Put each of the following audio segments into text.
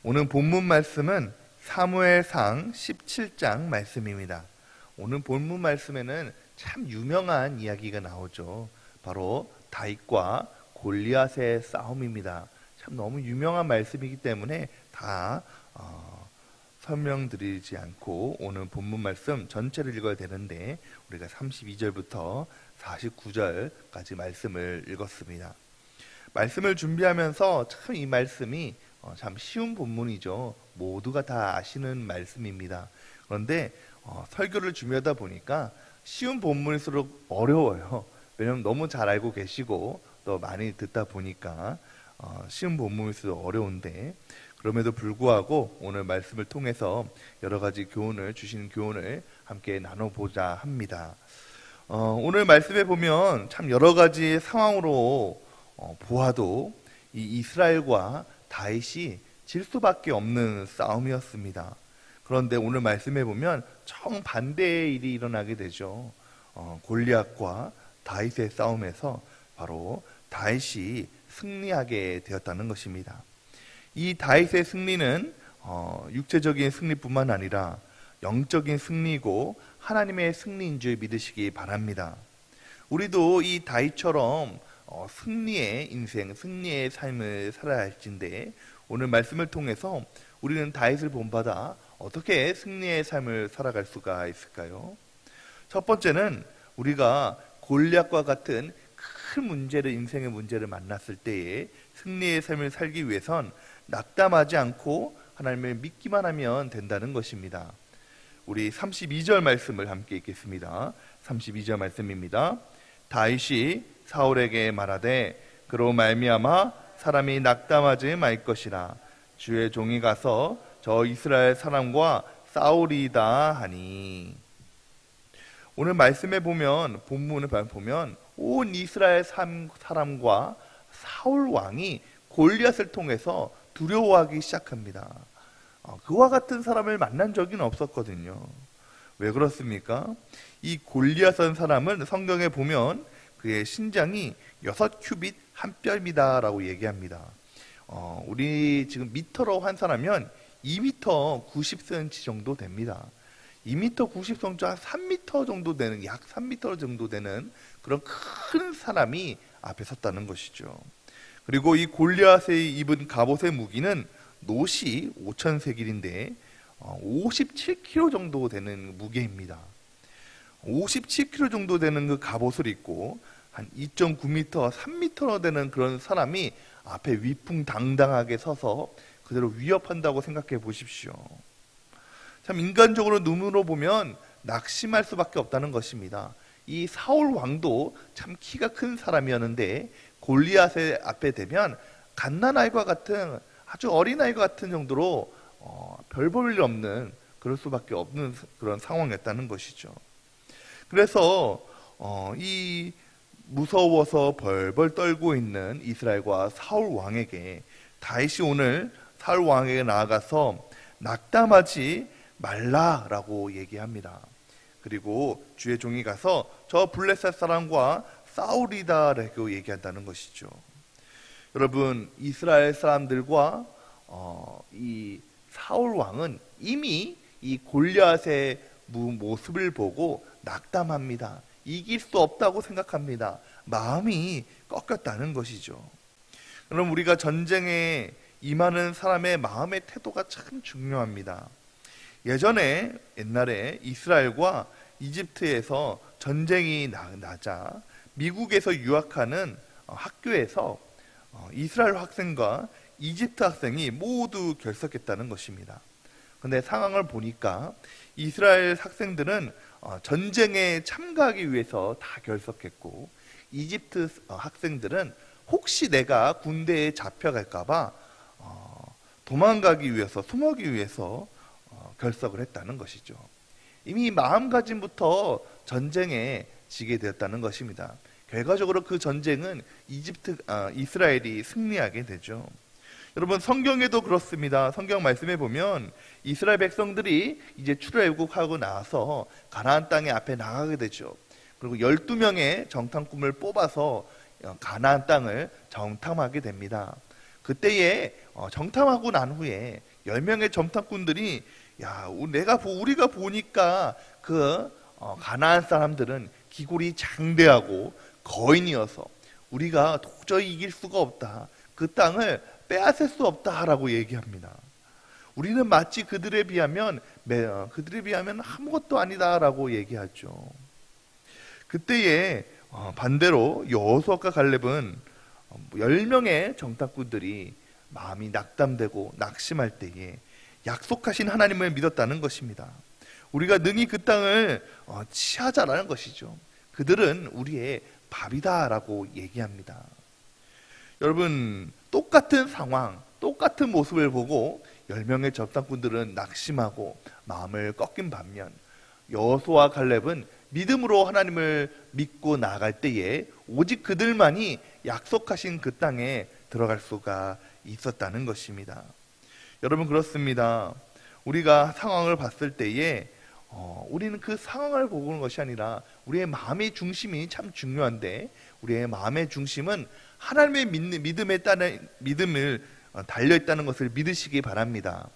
오늘 본문 말씀은 사무엘상 17장 말씀입니다. 오늘 본문 말씀에는 참 유명한 이야기가 나오죠. 바로 다윗과 골리앗의 싸움입니다. 참 너무 유명한 말씀이기 때문에 다 설명드리지 않고 오늘 본문 말씀 전체를 읽어야 되는데 우리가 32절부터 49절까지 말씀을 읽었습니다. 말씀을 준비하면서 참 이 말씀이 참 쉬운 본문이죠. 모두가 다 아시는 말씀입니다. 그런데 설교를 준비하다 보니까 쉬운 본문일수록 어려워요. 왜냐하면 너무 잘 알고 계시고 또 많이 듣다 보니까 쉬운 본문일수록 어려운데, 그럼에도 불구하고 오늘 말씀을 통해서 여러 가지 교훈을 주시는 교훈을 함께 나눠보자 합니다. 오늘 말씀에 보면 참 여러 가지 상황으로 보아도 이 이스라엘과 다윗이 질 수밖에 없는 싸움이었습니다. 그런데 오늘 말씀에 보면 정반대의 일이 일어나게 되죠. 골리앗과 다윗의 싸움에서 바로 다윗이 승리하게 되었다는 것입니다. 이 다윗의 승리는 육체적인 승리뿐만 아니라 영적인 승리고 하나님의 승리인 줄 믿으시기 바랍니다. 우리도 이 다윗처럼 승리의 인생, 승리의 삶을 살아야 할진데, 오늘 말씀을 통해서 우리는 다윗을 본받아 어떻게 승리의 삶을 살아갈 수가 있을까요? 첫 번째는 우리가 골리앗과 같은 큰 문제를, 인생의 문제를 만났을 때에 승리의 삶을 살기 위해선 낙담하지 않고 하나님을 믿기만 하면 된다는 것입니다. 우리 32절 말씀을 함께 읽겠습니다. 32절 말씀입니다. 다윗이 사울에게 말하되 그로 말미암아 사람이 낙담하지 말 것이라. 주의 종이 가서 저 이스라엘 사람과 싸우리이다 하니. 오늘 말씀에 보면, 본문을 보면 온 이스라엘 사람과 사울 왕이 골리앗을 통해서 두려워하기 시작합니다. 그와 같은 사람을 만난 적은 없었거든요. 왜 그렇습니까? 이 골리앗한 사람은 성경에 보면 그의 신장이 6큐빗 한 뼘이다 라고 얘기합니다. 우리 지금 미터로 환산하면 2m 90cm 정도 됩니다. 2m 90cm 한 3m 정도 되는, 약 3m 정도 되는 그런 큰 사람이 앞에 섰다는 것이죠. 그리고 이 골리앗이 입은 갑옷의 무기는 노시 5,000세길인데 57kg 정도 되는 무게입니다. 57kg 정도 되는 그 갑옷을 입고 한 2.9m, 3m 되는 그런 사람이 앞에 위풍당당하게 서서 그대로 위협한다고 생각해 보십시오. 참 인간적으로 눈으로 보면 낙심할 수밖에 없다는 것입니다. 이 사울 왕도 참 키가 큰 사람이었는데 골리앗의 앞에 되면 갓난아이와 같은, 아주 어린아이와 같은 정도로 별 볼 일 없는, 그럴 수밖에 없는 그런 상황이었다는 것이죠. 그래서 이 무서워서 벌벌 떨고 있는 이스라엘과 사울 왕에게 다윗이 오늘 사울 왕에게 나아가서 낙담하지 말라라고 얘기합니다. 그리고 주의 종이 가서 저 블레셋 사람과 싸우리다라고 얘기한다는 것이죠. 여러분, 이스라엘 사람들과 이 사울 왕은 이미 이 골리앗의 모습을 보고 낙담합니다. 이길 수 없다고 생각합니다. 마음이 꺾였다는 것이죠. 그럼 우리가 전쟁에 임하는 사람의 마음의 태도가 참 중요합니다. 옛날에 이스라엘과 이집트에서 전쟁이 나자 미국에서 유학하는 학교에서 이스라엘 학생과 이집트 학생이 모두 결석했다는 것입니다. 그런데 상황을 보니까 이스라엘 학생들은 전쟁에 참가하기 위해서 다 결석했고, 이집트 학생들은 혹시 내가 군대에 잡혀갈까봐 도망가기 위해서, 숨어기 위해서 결석을 했다는 것이죠. 이미 마음가짐부터 전쟁에 지게 되었다는 것입니다. 결과적으로 그 전쟁은 이스라엘이 승리하게 되죠. 여러분, 성경에도 그렇습니다. 성경 말씀에 보면 이스라엘 백성들이 이제 출애굽하고 나서 가나안 땅에 앞에 나가게 되죠. 그리고 12명의 정탐꾼을 뽑아서 가나안 땅을 정탐하게 됩니다. 그때에 정탐하고 난 후에 10명의 정탐꾼들이 우리가 보니까 그 가나안 사람들은 기골이 장대하고 거인이어서 우리가 도저히 이길 수가 없다. 그 땅을 빼앗을 수 없다라고 얘기합니다. 우리는 마치 그들에 비하면 아무것도 아니다라고 얘기하죠. 그때에 반대로 여호수아과 갈렙은 10명의 정탐꾼들이 마음이 낙담되고 낙심할 때에 약속하신 하나님을 믿었다는 것입니다. 우리가 능히 그 땅을 취하자라는 것이죠. 그들은 우리의 밥이다라고 얘기합니다. 여러분, 똑같은 상황, 똑같은 모습을 보고 10명의 정탐꾼들은 낙심하고 마음을 꺾인 반면 여호수아와 갈렙은 믿음으로 하나님을 믿고 나아갈 때에 오직 그들만이 약속하신 그 땅에 들어갈 수가 있었다는 것입니다. 여러분, 그렇습니다. 우리가 상황을 봤을 때에 우리는 그 상황을 보는 것이 아니라 우리의 마음의 중심이 참 중요한데, 우리의 마음의 중심은 하나님의 믿음을 달려있다는 것을 믿으시기 바랍니다.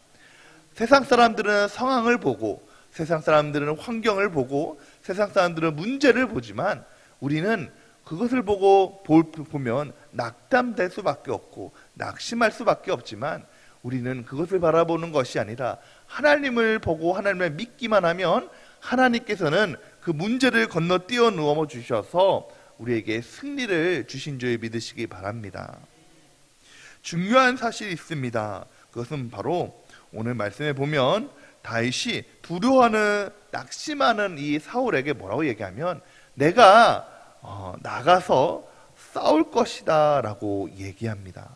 세상 사람들은 상황을 보고, 세상 사람들은 환경을 보고, 세상 사람들은 문제를 보지만 우리는 그것을 보면 낙담될 수밖에 없고 낙심할 수밖에 없지만, 우리는 그것을 바라보는 것이 아니라 하나님을 보고 하나님을 믿기만 하면 하나님께서는 그 문제를 건너뛰어 넘어 주셔서 우리에게 승리를 주신 줄 믿으시기 바랍니다. 중요한 사실이 있습니다. 그것은 바로 오늘 말씀에 보면 다윗이 두려워하는, 낙심하는 이 사울에게 뭐라고 얘기하면 내가 나가서 싸울 것이다 라고 얘기합니다.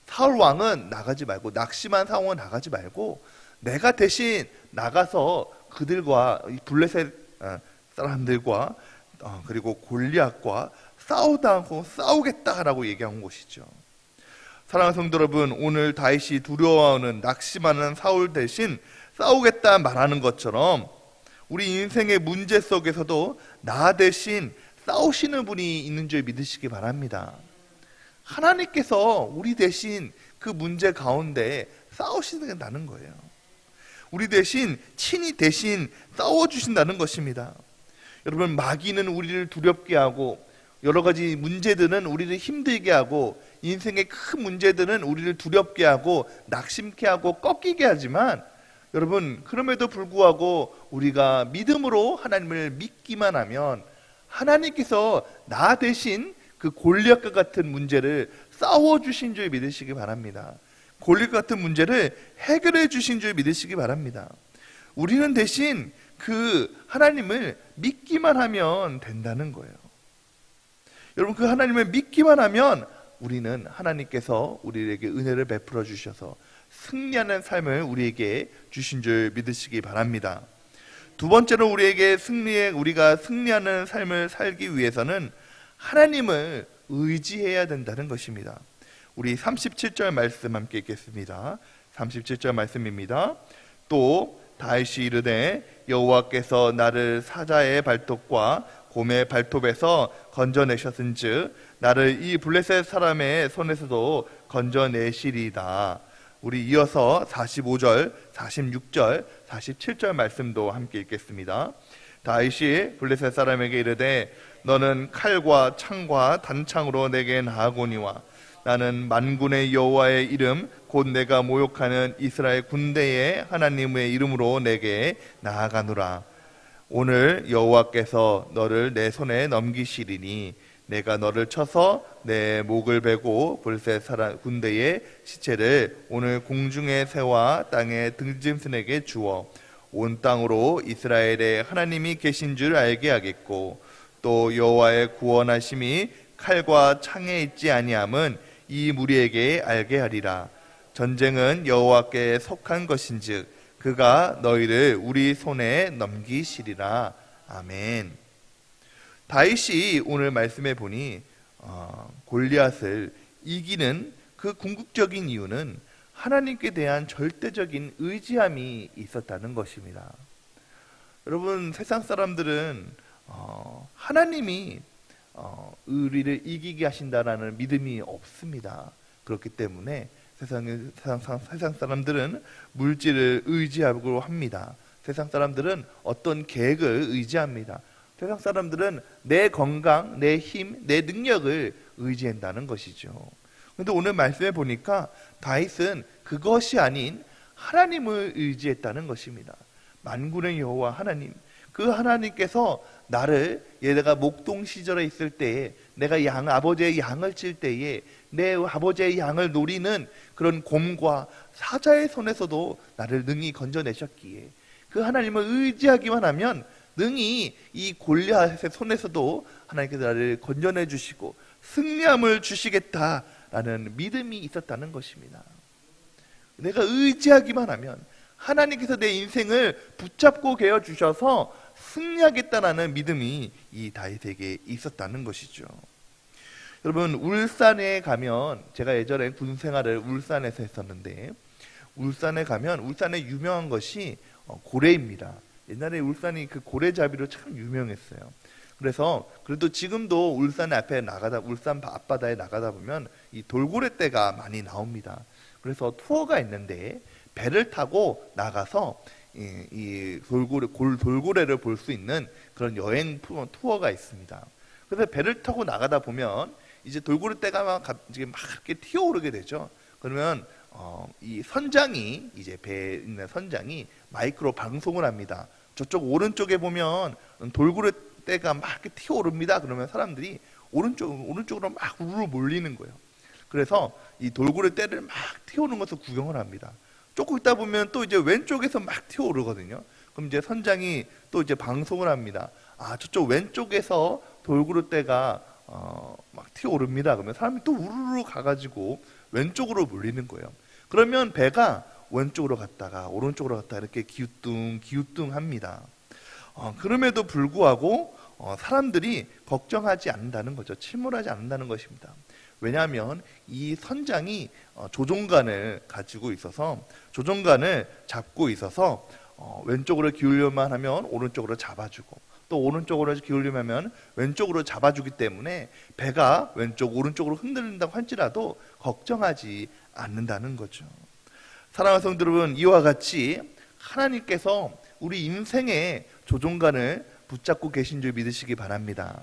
사울 왕은 나가지 말고, 낙심한 사울은 나가지 말고 내가 대신 나가서 그들과 블레셋 사람들과 그리고 골리앗과 싸우겠다라고 얘기한 것이죠. 사랑하는 성도 여러분, 오늘 다윗이 두려워하는, 낙심하는 사울 대신 싸우겠다 말하는 것처럼 우리 인생의 문제 속에서도 나 대신 싸우시는 분이 있는 줄 믿으시기 바랍니다. 하나님께서 우리 대신 그 문제 가운데 싸우신다는 거예요. 우리 대신, 친히 대신 싸워주신다는 것입니다. 여러분, 마귀는 우리를 두렵게 하고, 여러 가지 문제들은 우리를 힘들게 하고, 인생의 큰 문제들은 우리를 두렵게 하고 낙심케 하고 꺾이게 하지만, 여러분, 그럼에도 불구하고 우리가 믿음으로 하나님을 믿기만 하면 하나님께서 나 대신 그 골리앗과 같은 문제를 싸워주신 줄 믿으시기 바랍니다. 골리앗 같은 문제를 해결해 주신 줄 믿으시기 바랍니다. 우리는 대신 그 하나님을 믿기만 하면 된다는 거예요. 여러분, 그 하나님을 믿기만 하면 우리는 하나님께서 우리에게 은혜를 베풀어 주셔서 승리하는 삶을 우리에게 주신 줄 믿으시기 바랍니다. 두 번째로 우리가 승리하는 삶을 살기 위해서는 하나님을 의지해야 된다는 것입니다. 우리 37절 말씀 함께 읽겠습니다. 37절 말씀입니다. 또 다윗이 이르되 여호와께서 나를 사자의 발톱과 곰의 발톱에서 건져내셨은즉 나를 이 블레셋 사람의 손에서도 건져내시리이다. 우리 이어서 45절, 46절, 47절 말씀도 함께 읽겠습니다. 다윗이 블레셋 사람에게 이르되 너는 칼과 창과 단창으로 내게 나아오니와 나는 만군의 여호와의 이름 곧 내가 모욕하는 이스라엘 군대의 하나님의 이름으로 내게 나아가노라. 오늘 여호와께서 너를 내 손에 넘기시리니 내가 너를 쳐서 내 목을 베고 블레셋 군대의 시체를 오늘 공중의 새와 땅의 등짐승에게 주어 온 땅으로 이스라엘의 하나님이 계신 줄 알게 하겠고 또 여호와의 구원하심이 칼과 창에 있지 아니함은 이 무리에게 알게 하리라. 전쟁은 여호와께 속한 것인즉 그가 너희를 우리 손에 넘기시리라. 아멘. 다윗이 오늘 말씀해 보니 골리앗을 이기는 그 궁극적인 이유는 하나님께 대한 절대적인 의지함이 있었다는 것입니다. 여러분, 세상 사람들은 하나님이 우리를 이기게 하신다라는 믿음이 없습니다. 그렇기 때문에 세상 사람들은 물질을 의지하고 합니다. 세상 사람들은 어떤 계획을 의지합니다. 세상 사람들은 내 건강, 내 힘, 내 능력을 의지한다는 것이죠. 그런데 오늘 말씀해 보니까 다윗은 그것이 아닌 하나님을 의지했다는 것입니다. 만군의 여호와 하나님, 그 하나님께서 나를 내가 목동 시절에 있을 때에 내가 아버지의 양을 칠 때에 내 아버지의 양을 노리는 그런 곰과 사자의 손에서도 나를 능히 건져내셨기에 그 하나님을 의지하기만 하면 능히 이 골리앗의 손에서도 하나님께서 나를 건져내 주시고 승리함을 주시겠다라는 믿음이 있었다는 것입니다. 내가 의지하기만 하면 하나님께서 내 인생을 붙잡고 계어 주셔서 승리하겠다라는 믿음이 이 다윗에게 있었다는 것이죠. 여러분, 울산에 가면, 제가 예전에 군 생활을 울산에서 했었는데, 울산에 가면 울산에 유명한 것이 고래입니다. 옛날에 울산이 그 고래잡이로 참 유명했어요. 그래서 그래도 지금도 울산 앞에 울산 앞바다에 나가다 보면 이 돌고래떼가 많이 나옵니다. 그래서 투어가 있는데 배를 타고 나가서 이 돌고래를 볼 수 있는 그런 여행 투어가 있습니다. 그래서 배를 타고 나가다 보면 이제 돌고래떼가 막 이렇게 튀어오르게 되죠. 그러면 이 선장이, 이제 배에 있는 선장이 마이크로 방송을 합니다. 저쪽 오른쪽에 보면 돌고래떼가 막 이렇게 튀어오릅니다. 그러면 사람들이 오른쪽으로 막 우르르 몰리는 거예요. 그래서 이 돌고래떼를 막 튀어오르는 것을 구경을 합니다. 조금 있다 보면 또 이제 왼쪽에서 막 튀어오르거든요. 그럼 이제 선장이 또 이제 방송을 합니다. 아, 저쪽 왼쪽에서 돌고래떼가 막 튀어오릅니다. 그러면 사람이 또 우르르 가가지고 왼쪽으로 몰리는 거예요. 그러면 배가 왼쪽으로 갔다가 오른쪽으로 갔다가 이렇게 기우뚱합니다. 그럼에도 불구하고 사람들이 걱정하지 않는다는 거죠. 침몰하지 않는다는 것입니다. 왜냐하면 이 선장이 조종관을 가지고 있어서, 조종관을 잡고 있어서 왼쪽으로 기울려만 하면 오른쪽으로 잡아주고, 또 오른쪽으로 기울려면 하면 왼쪽으로 잡아주기 때문에 배가 왼쪽 오른쪽으로 흔들린다고 할지라도 걱정하지 않는다는 거죠. 사랑하는 성도 여러분, 이와 같이 하나님께서 우리 인생의 조종관을 붙잡고 계신 줄 믿으시기 바랍니다.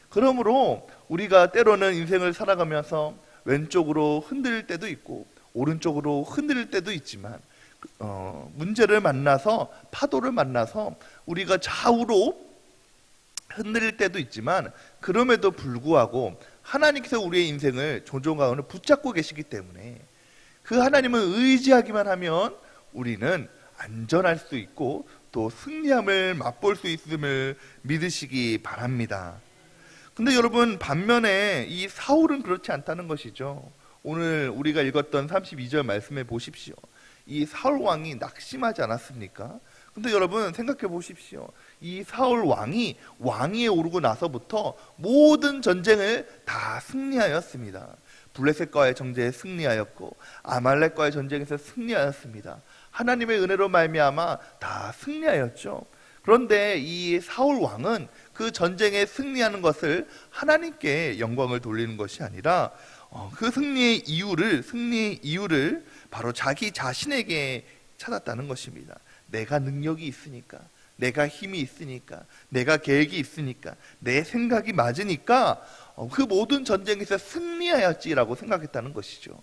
그러므로 우리가 때로는 인생을 살아가면서 왼쪽으로 흔들릴 때도 있고 오른쪽으로 흔들릴 때도 있지만 문제를 만나서, 파도를 만나서 우리가 좌우로 흔들릴 때도 있지만, 그럼에도 불구하고 하나님께서 우리의 인생을 조종관을 붙잡고 계시기 때문에 그 하나님을 의지하기만 하면 우리는 안전할 수 있고 또 승리함을 맛볼 수 있음을 믿으시기 바랍니다. 근데 여러분, 반면에 이 사울은 그렇지 않다는 것이죠. 오늘 우리가 읽었던 32절 말씀해 보십시오. 이 사울 왕이 낙심하지 않았습니까? 근데 여러분 생각해 보십시오. 이 사울 왕이 왕위에 오르고 나서부터 모든 전쟁을 다 승리하였습니다. 블레셋과의 전쟁에 승리하였고 아말렉과의 전쟁에서 승리하였습니다. 하나님의 은혜로 말미암아 다 승리하였죠. 그런데 이 사울 왕은 그 전쟁에 승리하는 것을 하나님께 영광을 돌리는 것이 아니라 그 승리의 이유를 바로 자기 자신에게 찾았다는 것입니다. 내가 능력이 있으니까, 내가 힘이 있으니까, 내가 계획이 있으니까, 내 생각이 맞으니까 그 모든 전쟁에서 승리하였지라고 생각했다는 것이죠.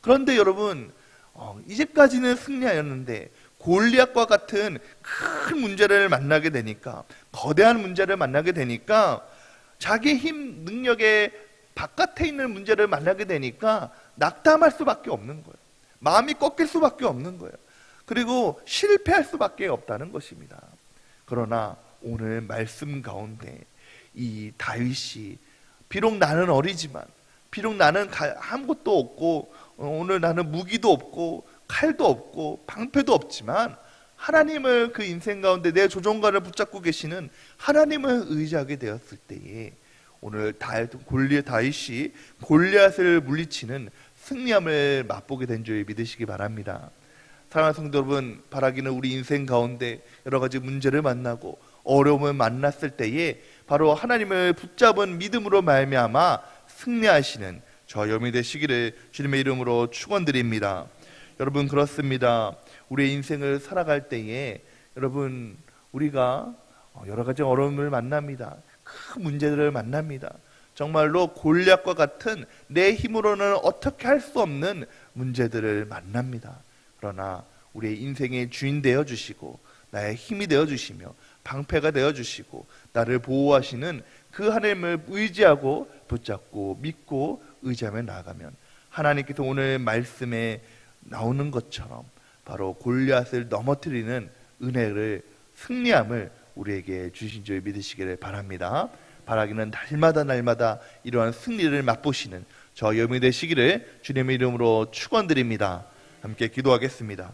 그런데 여러분, 이제까지는 승리하였는데 골리앗과 같은 큰 문제를 만나게 되니까, 거대한 문제를 만나게 되니까, 자기 힘, 능력의 바깥에 있는 문제를 만나게 되니까 낙담할 수밖에 없는 거예요. 마음이 꺾일 수밖에 없는 거예요. 그리고 실패할 수밖에 없다는 것입니다. 그러나 오늘 말씀 가운데 이 다윗이, 비록 나는 어리지만, 비록 나는 아무것도 없고, 오늘 나는 무기도 없고 칼도 없고 방패도 없지만, 하나님을 그 인생 가운데 내 조종관을 붙잡고 계시는 하나님을 의지하게 되었을 때에 오늘 다윗이 골리앗을 물리치는 승리함을 맛보게 된 줄 믿으시기 바랍니다. 사랑하는 성도 여러분, 바라기는 우리 인생 가운데 여러 가지 문제를 만나고 어려움을 만났을 때에 바로 하나님을 붙잡은 믿음으로 말미암아 승리하시는 저 염이 되시기를 주님의 이름으로 축원드립니다. 여러분, 그렇습니다. 우리의 인생을 살아갈 때에 여러분, 우리가 여러 가지 어려움을 만납니다. 큰 문제들을 만납니다. 정말로 골리앗과 같은 내 힘으로는 어떻게 할 수 없는 문제들을 만납니다. 그러나 우리의 인생의 주인 되어주시고 나의 힘이 되어주시며 방패가 되어주시고 나를 보호하시는 그 하나님을 의지하고 붙잡고 믿고 의지하며 나아가면 하나님께서 오늘 말씀에 나오는 것처럼 바로 골리앗을 넘어뜨리는 은혜를, 승리함을 우리에게 주신 줄 믿으시기를 바랍니다. 바라기는 날마다 이러한 승리를 맛보시는 저 염이 되시기를 주님의 이름으로 축원드립니다. 함께 기도하겠습니다.